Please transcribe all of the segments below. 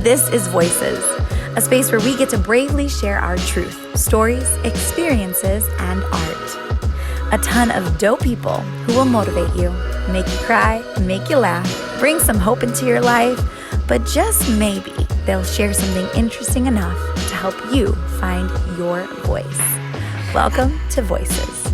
This is Voices, a space where we get to bravely share our truth, stories, experiences, and art. A ton of dope people who will motivate you, make you cry, make you laugh, bring some hope into your life, but just maybe they'll share something interesting enough to help you find your voice. Welcome to Voices.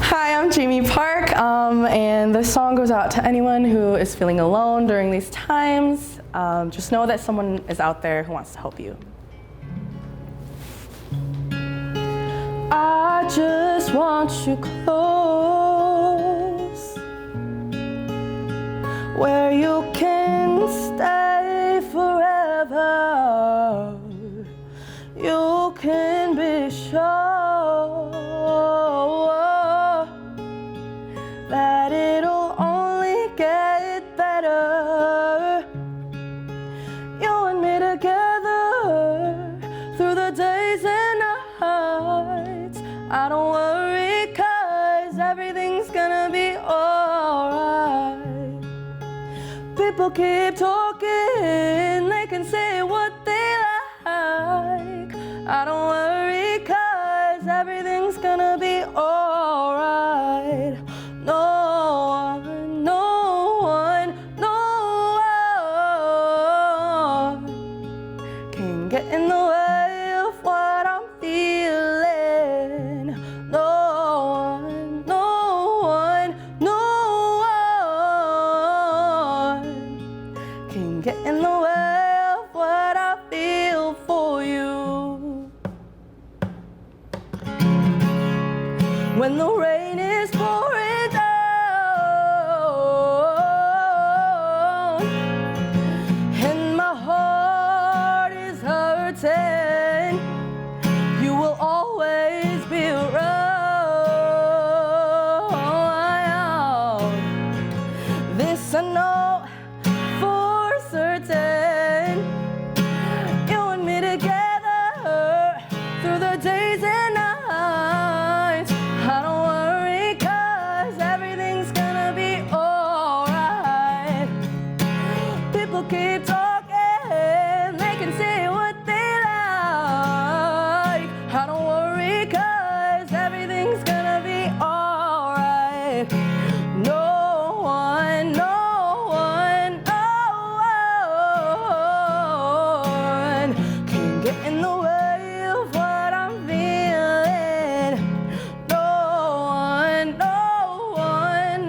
Hi, I'm Jamie Park, and this song goes out to anyone who is feeling alone during these times. Just know that someone is out there who wants to help you. I just want you close, where you can stay forever. You can be sure that it'll only get better. You and me together through the days and nights. I don't worry, 'cause everything's gonna be alright. People keep talking, they can say what they like. I don't worry, 'cause everything's gonna be alright. No one can get in the way of what I'm feeling. No one can get in the way of what I feel for you. When the rain is pouring down and my heart is hurting, you will always be around. This I know for certain. You and me together through the days and nights. I don't worry, 'cause everything's gonna be alright. People keep talking, they can say what they like. I don't worry, 'cause everything's gonna be alright. No one can get in the way of what I'm feeling. No one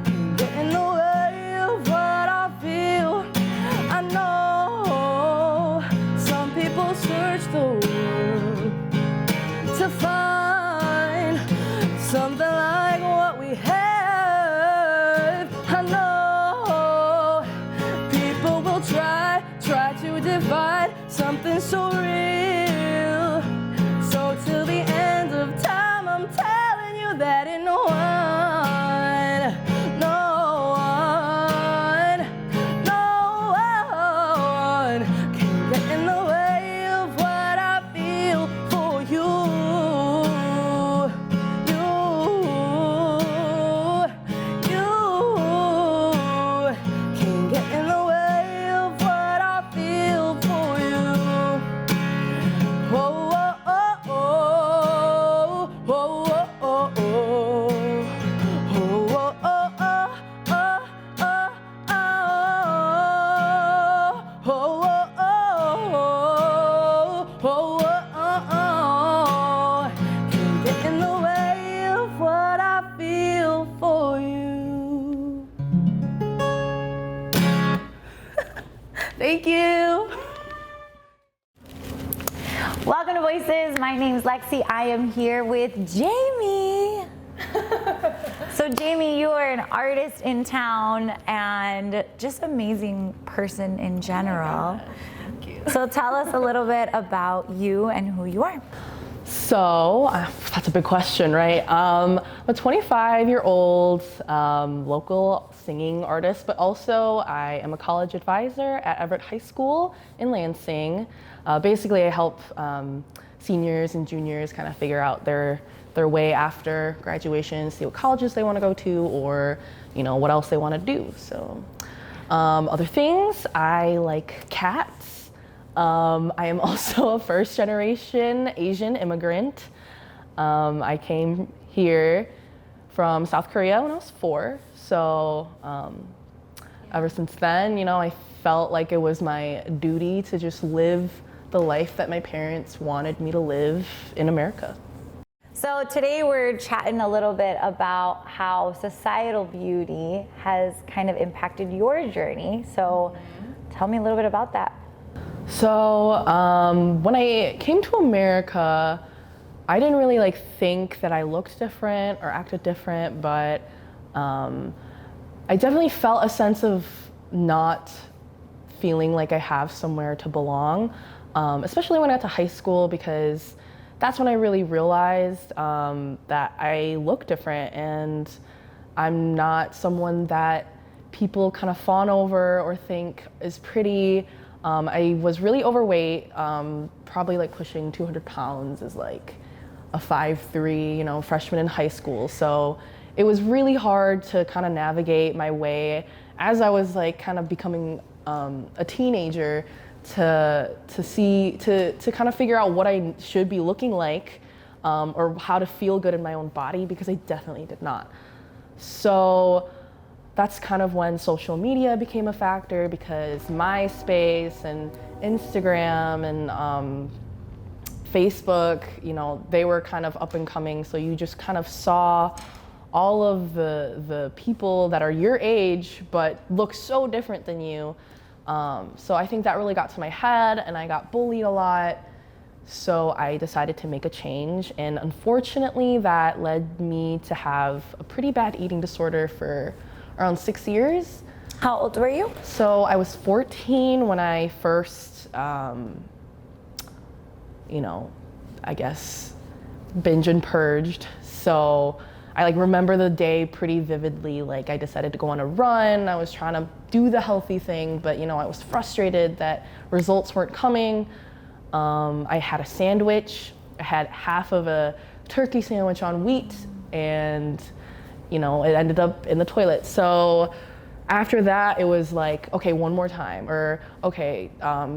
can get in the way of what I feel. I know some people search the world to find something like what we have. I know people will try to divide something so real. So till the end of time, I'm telling you that in no one can get in the way of what I feel for you. You can get in the way of what I feel for you. Whoa, whoa, oh, oh, whoa, whoa, oh, oh. Can get in the way of what I feel for you. Thank you. Welcome to Voices. My name's Lexi. I am here with Jamie. So Jamie, you are an artist in town and just amazing person in general. Thank you. So tell us a little bit about you and who you are. So that's a big question, right? I'm a 25-year-old local singing artist, but also I am a college advisor at Everett High School in Lansing. Basically, I help seniors and juniors kind of figure out their way after graduation, see what colleges they want to go to, or what else they want to do. So other things, I like cats. I am also a first-generation Asian immigrant. I came here from South Korea when I was 4. So ever since then, I felt like it was my duty to just live the life that my parents wanted me to live in America. So today we're chatting a little bit about how societal beauty has kind of impacted your journey. So tell me a little bit about that. So when I came to America, I didn't really think that I looked different or acted different, but I definitely felt a sense of not feeling like I have somewhere to belong, especially when I got to high school, because that's when I really realized that I look different and I'm not someone that people kind of fawn over or think is pretty. I was really overweight, probably pushing 200 pounds as a 5'3", freshman in high school. So it was really hard to kind of navigate my way as I was kind of becoming a teenager to kind of figure out what I should be looking like, or how to feel good in my own body, because I definitely did not. So that's kind of when social media became a factor, because MySpace and Instagram and Facebook, they were kind of up and coming. So you just kind of saw all of the people that are your age but look so different than you. So I think that really got to my head, and I got bullied a lot. So I decided to make a change, and unfortunately that led me to have a pretty bad eating disorder for around 6 years. How old were you? So I was 14 when I first, I guess, binge and purged. So I remember the day pretty vividly. I decided to go on a run. I was trying to do the healthy thing, but I was frustrated that results weren't coming. I had a sandwich. I had half of a turkey sandwich on wheat, and it ended up in the toilet. So after that, it was okay, one more time, or okay,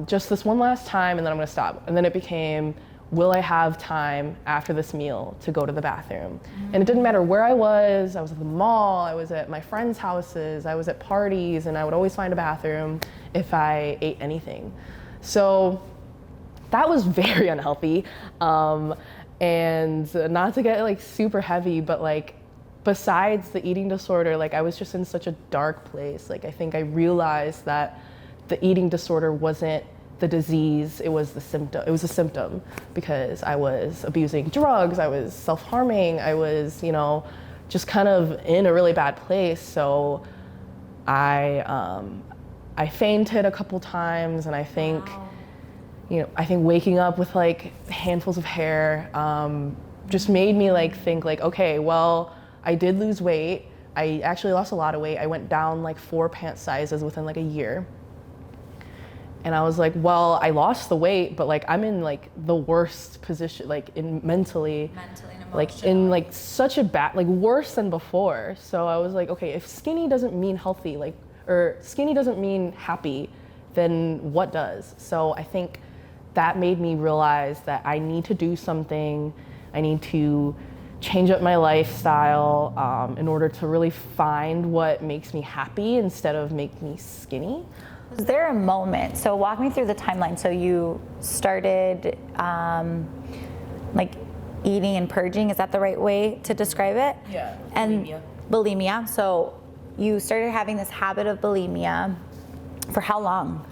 just this one last time, and then I'm gonna stop. And then it became, will I have time after this meal to go to the bathroom? And it didn't matter where I was at the mall, I was at my friends' houses, I was at parties, and I would always find a bathroom if I ate anything. So that was very unhealthy. And not to get super heavy, but besides the eating disorder, I was just in such a dark place. I think I realized that the eating disorder wasn't the disease, it was the symptom. It was a symptom, because I was abusing drugs, I was self-harming, I was, just kind of in a really bad place. So I fainted a couple times, and I think, I think waking up with handfuls of hair just made me think okay, well, I did lose weight. I actually lost a lot of weight. I went down 4 pant sizes within a year. And I was well, I lost the weight, but I'm in the worst position, in mentally and emotionally. In such a bad, worse than before. So I was okay, if skinny doesn't mean healthy, or skinny doesn't mean happy, then what does? So I think that made me realize that I need to do something. I need to change up my lifestyle in order to really find what makes me happy instead of make me skinny. Was there a moment, so walk me through the timeline. So you started eating and purging, is that the right way to describe it? Yeah, and bulimia. Bulimia, so you started having this habit of bulimia for how long?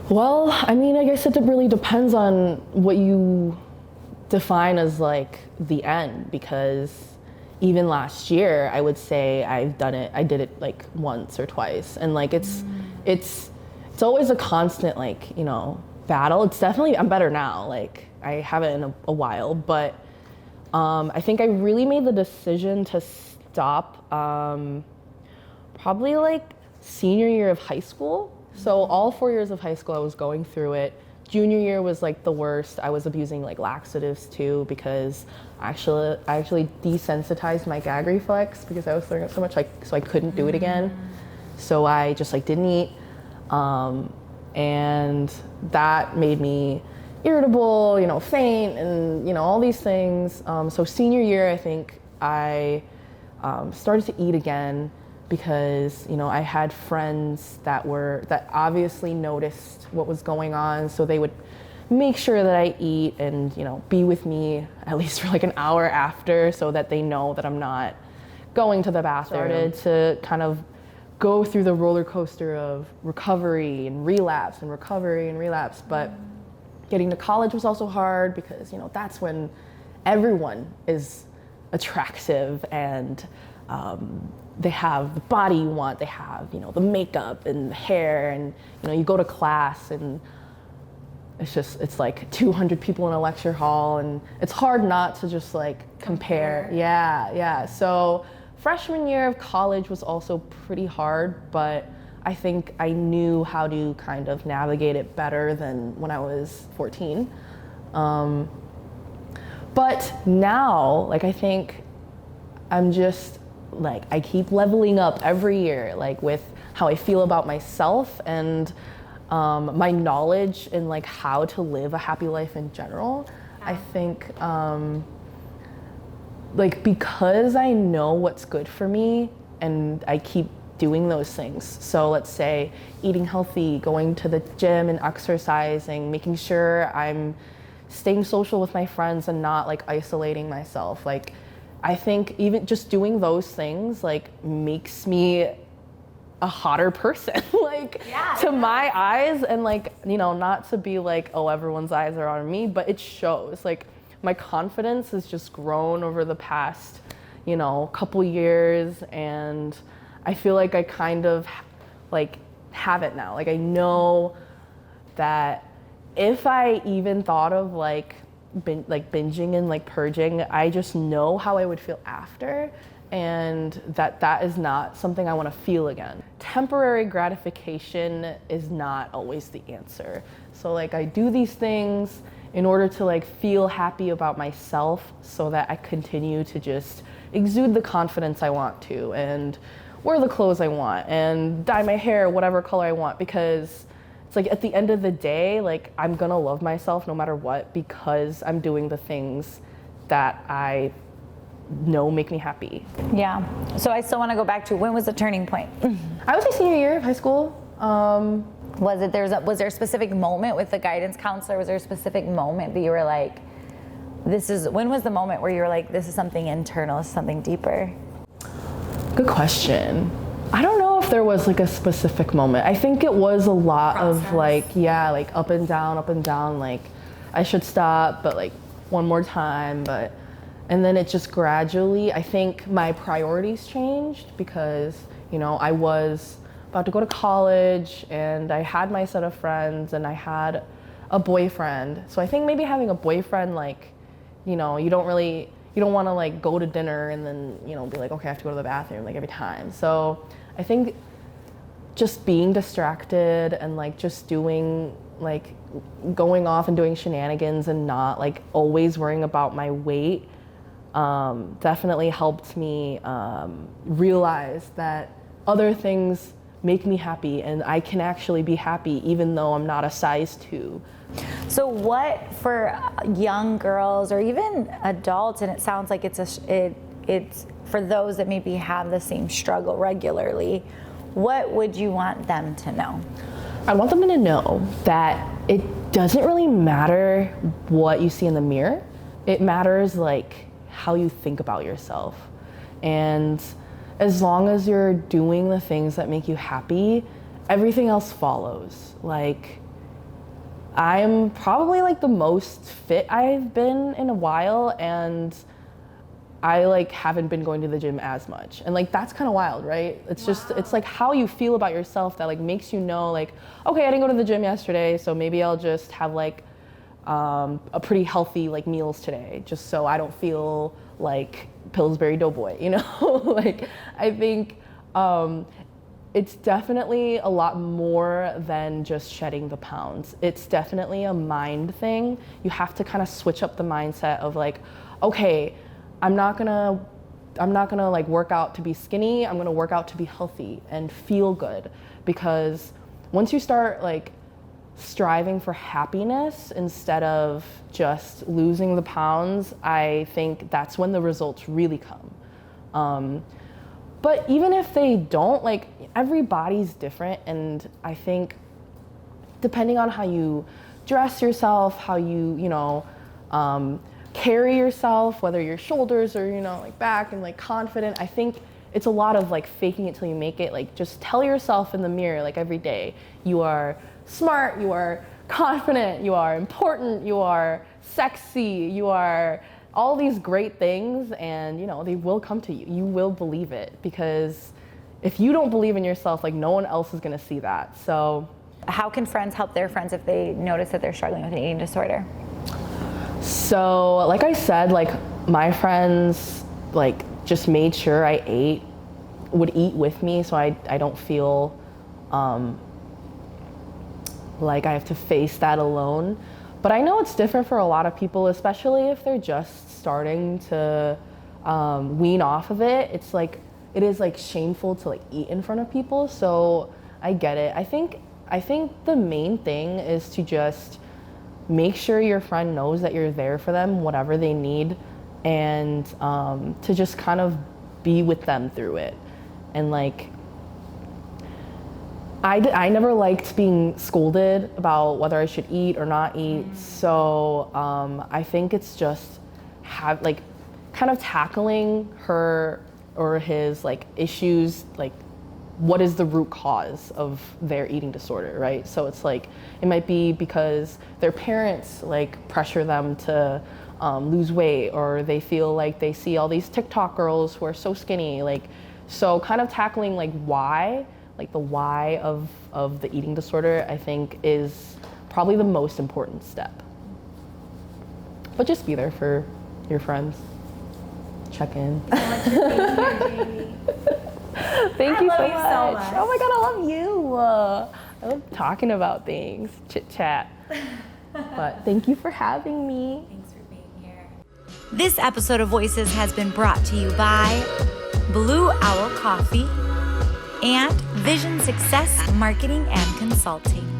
Well, I mean, I guess it really depends on what you define as the end, because even last year I would say I did it once or twice, and it's always a constant battle. It's definitely, I'm better now. Like, I haven't in a while, but I think I really made the decision to stop probably like senior year of high school. So all 4 years of high school, I was going through it. Junior year was like the worst. I was abusing like laxatives too because I actually desensitized my gag reflex because I was throwing up so much, like, so I couldn't do it again. So I just like didn't eat, and that made me irritable, you know, faint, and you know, all these things. So senior year, I think I started to eat again because, you know, I had friends that obviously noticed what was going on, so they would make sure that I eat and, you know, be with me at least for like an hour after so that they know that I'm not going to the bathroom. Started to kind of go through the roller coaster of recovery and relapse and recovery and relapse, but getting to college was also hard because, you know, that's when everyone is attractive and they have the body you want, they have, you know, the makeup and the hair, and, you know, you go to class and it's like 200 people in a lecture hall, and it's hard not to just like compare. Yeah. So freshman year of college was also pretty hard, but I think I knew how to kind of navigate it better than when I was 14. But now, like, I think I'm just like, I keep leveling up every year, like with how I feel about myself and my knowledge in like how to live a happy life in general. I think like, because I know what's good for me and I keep doing those things. So let's say eating healthy, going to the gym and exercising, making sure I'm staying social with my friends and not like isolating myself. Like, I think even just doing those things like makes me a hotter person, like, to my eyes, and like, you know, not to be like, oh, everyone's eyes are on me, but it shows. Like, my confidence has just grown over the past, you know, couple years, and I feel like I kind of like have it now. Like, I know that if I even thought of like binging and like purging, I just know how I would feel after, and that is not something I want to feel again. Temporary gratification is not always the answer. So like, I do these things in order to like feel happy about myself so that I continue to just exude the confidence I want to and wear the clothes I want and dye my hair whatever color I want, because it's like, at the end of the day, like, I'm gonna love myself no matter what because I'm doing the things that I know make me happy. Yeah. So I still want to go back to, when was the turning point? I would say senior year of high school. Was there a specific moment with the guidance counselor? Was there a specific moment that you were like, when was the moment where you were like, this is something internal, this is something deeper? Good Question. I don't know if there was like a specific moment. I think it was a lot of like, like up and down, like I should stop, but like one more time, and then it just gradually, I think my priorities changed because, you know, I was about to go to college and I had my set of friends and I had a boyfriend. So I think maybe having a boyfriend, like, you know, you don't want to like go to dinner and then, you know, be like, okay, I have to go to the bathroom like every time. So I think just being distracted and like just doing like going off and doing shenanigans and not like always worrying about my weight definitely helped me realize that other things make me happy and I can actually be happy even though I'm not a size 2. So what, for young girls or even adults, and it sounds like it's for those that maybe have the same struggle regularly, what would you want them to know? I want them to know that it doesn't really matter what you see in the mirror. It matters like how you think about yourself. And as long as you're doing the things that make you happy, everything else follows. Like, I'm probably like the most fit I've been in a while, and I like haven't been going to the gym as much. And like, that's kind of wild, right? It's just, it's like how you feel about yourself that like makes you know like, okay, I didn't go to the gym yesterday, so maybe I'll just have like a pretty healthy like meals today, just so I don't feel like Pillsbury Doughboy, you know? Like, I think it's definitely a lot more than just shedding the pounds. It's definitely a mind thing. You have to kind of switch up the mindset of like, okay, I'm not gonna like work out to be skinny. I'm gonna work out to be healthy and feel good. Because once you start like striving for happiness instead of just losing the pounds, I think that's when the results really come. But even if they don't, like, everybody's different, and I think depending on how you dress yourself, how you know, carry yourself, whether your shoulders or, you know, like back and like confident, I think it's a lot of like faking it till you make it. Like, just tell yourself in the mirror, like every day, you are smart, you are confident, you are important, you are sexy, you are all these great things, and you know, they will come to you. You will believe it, because if you don't believe in yourself, like no one else is gonna see that. So how can friends help their friends if they notice that they're struggling with an eating disorder? So like I said, like my friends like just made sure I would eat with me, so I don't feel like I have to face that alone. But I know it's different for a lot of people, especially if they're just starting to wean off of it. It's like, it is like shameful to like eat in front of people. So I get it. I think the main thing is to just make sure your friend knows that you're there for them, whatever they need, and to just kind of be with them through it. And like, I never liked being scolded about whether I should eat or not eat. So I think it's just kind of tackling her or his like issues, like what is the root cause of their eating disorder, right? So it's like, it might be because their parents like pressure them to lose weight, or they feel like they see all these TikTok girls who are so skinny, like, so kind of tackling like why, like the why of the eating disorder, I think is probably the most important step. But just be there for your friends. Check in. Thank you so much. Oh my God, I love you. I love talking about things, chit chat. But thank you for having me. Thanks for being here. This episode of Voices has been brought to you by Blue Owl Coffee and Vision Success Marketing and Consulting.